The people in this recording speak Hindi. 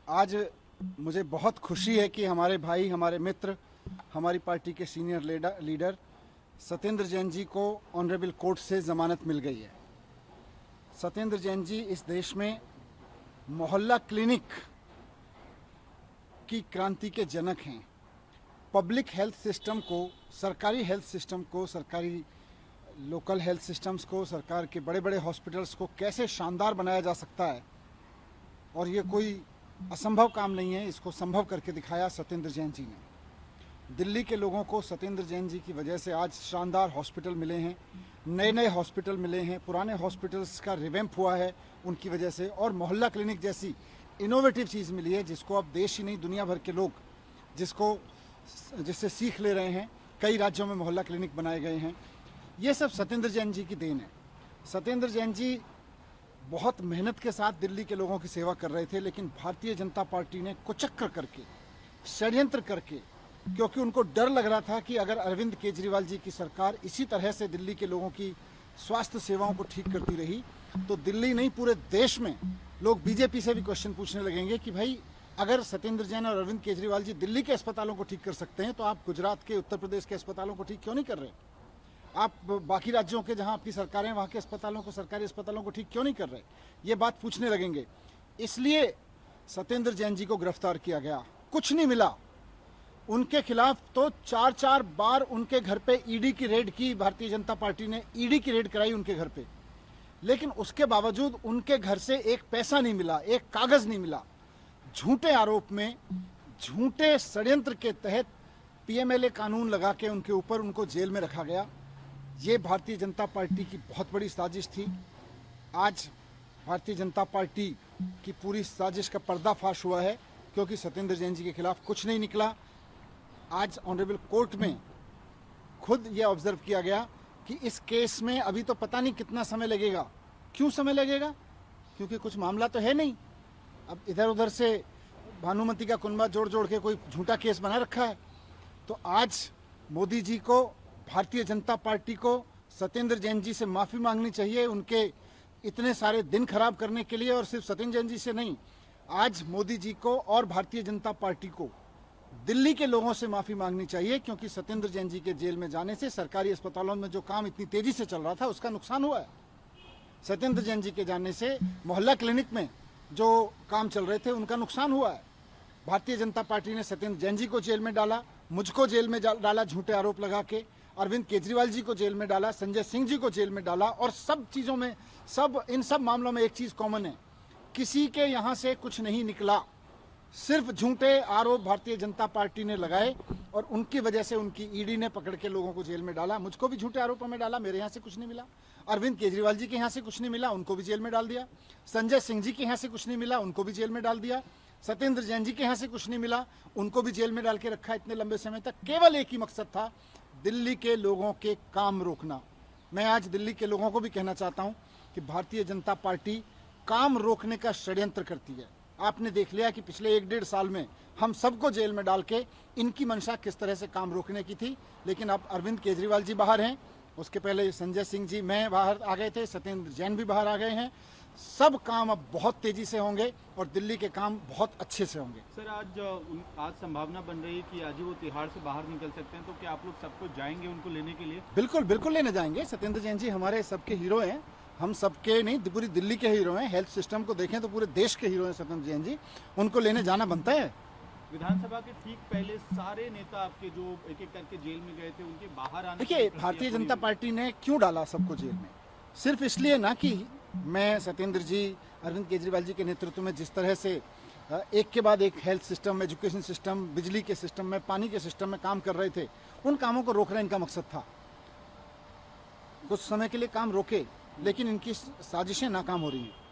आज मुझे बहुत खुशी है कि हमारे भाई, हमारे मित्र, हमारी पार्टी के सीनियर लीडर सत्येंद्र जैन जी को ऑनरेबल कोर्ट से ज़मानत मिल गई है। सत्येंद्र जैन जी इस देश में मोहल्ला क्लिनिक की क्रांति के जनक हैं। पब्लिक हेल्थ सिस्टम को, सरकारी हेल्थ सिस्टम को, सरकारी लोकल हेल्थ सिस्टम्स को, सरकार के बड़े बड़े हॉस्पिटल्स को कैसे शानदार बनाया जा सकता है, और ये कोई असंभव काम नहीं है, इसको संभव करके दिखाया सत्येंद्र जैन जी ने। दिल्ली के लोगों को सत्येंद्र जैन जी की वजह से आज शानदार हॉस्पिटल मिले हैं, नए नए हॉस्पिटल मिले हैं, पुराने हॉस्पिटल्स का रिवैम्प हुआ है उनकी वजह से, और मोहल्ला क्लिनिक जैसी इनोवेटिव चीज़ मिली है जिसको अब देश ही नहीं दुनिया भर के लोग जिससे सीख ले रहे हैं। कई राज्यों में मोहल्ला क्लिनिक बनाए गए हैं। ये सब सत्येंद्र जैन जी की देन है। सत्येंद्र जैन जी बहुत मेहनत के साथ दिल्ली के लोगों की सेवा कर रहे थे, लेकिन भारतीय जनता पार्टी ने कुचक्र करके, षड्यंत्र करके, क्योंकि उनको डर लग रहा था कि अगर अरविंद केजरीवाल जी की सरकार इसी तरह से दिल्ली के लोगों की स्वास्थ्य सेवाओं को ठीक करती रही तो दिल्ली नहीं पूरे देश में लोग बीजेपी से भी क्वेश्चन पूछने लगेंगे कि भाई अगर सत्येंद्र जैन और अरविंद केजरीवाल जी दिल्ली के अस्पतालों को ठीक कर सकते हैं तो आप गुजरात के, उत्तर प्रदेश के अस्पतालों को ठीक क्यों नहीं कर रहे? आप बाकी राज्यों के जहां आपकी सरकारें वहां के अस्पतालों को, सरकारी अस्पतालों को ठीक क्यों नहीं कर रहे? ये बात पूछने लगेंगे। इसलिए सत्येंद्र जैन जी को गिरफ्तार किया गया। कुछ नहीं मिला उनके खिलाफ, तो 4-4 बार उनके घर पे ईडी की रेड की, भारतीय जनता पार्टी ने ईडी की रेड कराई उनके घर पे, लेकिन उसके बावजूद उनके घर से एक पैसा नहीं मिला, एक कागज नहीं मिला। झूठे आरोप में, झूठे षड्यंत्र के तहत पीएमएलए कानून लगा के उनके ऊपर उनको जेल में रखा गया। ये भारतीय जनता पार्टी की बहुत बड़ी साजिश थी। आज भारतीय जनता पार्टी की पूरी साजिश का पर्दाफाश हुआ है, क्योंकि सत्येंद्र जैन जी के खिलाफ कुछ नहीं निकला। आज ऑनरेबल कोर्ट में खुद ये ऑब्जर्व किया गया कि इस केस में अभी तो पता नहीं कितना समय लगेगा। क्यों समय लगेगा? क्योंकि कुछ मामला तो है नहीं। अब इधर उधर से भानुमति का कुनबा जोड़ जोड़ के कोई झूठा केस बना रखा है। तो आज मोदी जी को, भारतीय जनता पार्टी को सत्येंद्र जैन जी से माफ़ी मांगनी चाहिए, उनके इतने सारे दिन खराब करने के लिए। और सिर्फ सत्येंद्र जैन जी से नहीं, आज मोदी जी को और भारतीय जनता पार्टी को दिल्ली के लोगों से माफ़ी मांगनी चाहिए, क्योंकि सत्येंद्र जैन जी के जेल में जाने से सरकारी अस्पतालों में जो काम इतनी तेज़ी से चल रहा था उसका नुकसान हुआ है। सत्येंद्र जैन जी के जाने से मोहल्ला क्लिनिक में जो काम चल रहे थे उनका नुकसान हुआ है। भारतीय जनता पार्टी ने सत्येंद्र जैन जी को जेल में डाला, मुझको जेल में डाला झूठे आरोप लगा के, अरविंद केजरीवाल जी को जेल में डाला, संजय सिंह जी को जेल में डाला। और सब चीज़ों में, इन सब मामलों में एक चीज़ कॉमन है, किसी के यहाँ से कुछ नहीं निकला, सिर्फ झूठे आरोप भारतीय जनता पार्टी ने लगाए और उनकी वजह से उनकी ईडी ने पकड़ के लोगों को जेल में डाला। मुझको भी झूठे आरोपों में डाला, मेरे यहाँ से कुछ नहीं मिला। अरविंद केजरीवाल जी के यहाँ से कुछ नहीं मिला, उनको भी जेल में डाल दिया। संजय सिंह जी के यहाँ से कुछ नहीं मिला, उनको भी जेल में डाल दिया। सत्येंद्र जैन जी के यहाँ से कुछ नहीं मिला, उनको भी जेल में डाल के रखा इतने लंबे समय तक। केवल एक ही मकसद था, दिल्ली के लोगों के काम रोकना। मैं आज दिल्ली के लोगों को भी कहना चाहता हूं कि भारतीय जनता पार्टी काम रोकने का षड्यंत्र करती है। आपने देख लिया कि पिछले 1-1.5 साल में हम सबको जेल में डाल के इनकी मंशा किस तरह से काम रोकने की थी। लेकिन अब अरविंद केजरीवाल जी बाहर हैं, उसके पहले संजय सिंह जी, मैं बाहर आ गए थे, सत्येंद्र जैन भी बाहर आ गए हैं। सब काम अब बहुत तेजी से होंगे और दिल्ली के काम बहुत अच्छे से होंगे। सर, आज संभावना बन रही है कि आज ही वो तिहाड़ से बाहर निकल सकते हैं, तो क्या आप लोग सबको जाएंगे उनको लेने के लिए? बिल्कुल बिल्कुल लेने जाएंगे। सत्येंद्र जैन जी हमारे सबके हीरो हैं, हम सबके नहीं, पूरी दिल्ली के हीरो हैं। हेल्थ सिस्टम को देखें तो पूरे देश के हीरो हैं सत्येंद्र जैन जी, उनको लेने जाना बनता है। विधानसभा के ठीक पहले सारे नेता आपके जो एक एक करके जेल में गए थे, उनके बाहर आने, देखिए भारतीय जनता पार्टी ने क्यों डाला सबको जेल में? सिर्फ इसलिए ना कि मैं, सत्येंद्र जी, अरविंद केजरीवाल जी के नेतृत्व में जिस तरह से एक के बाद एक हेल्थ सिस्टम, एजुकेशन सिस्टम, बिजली के सिस्टम में, पानी के सिस्टम में काम कर रहे थे, उन कामों को रोकना इनका मकसद था। कुछ समय के लिए काम रोके, लेकिन इनकी साजिशें नाकाम हो रही हैं।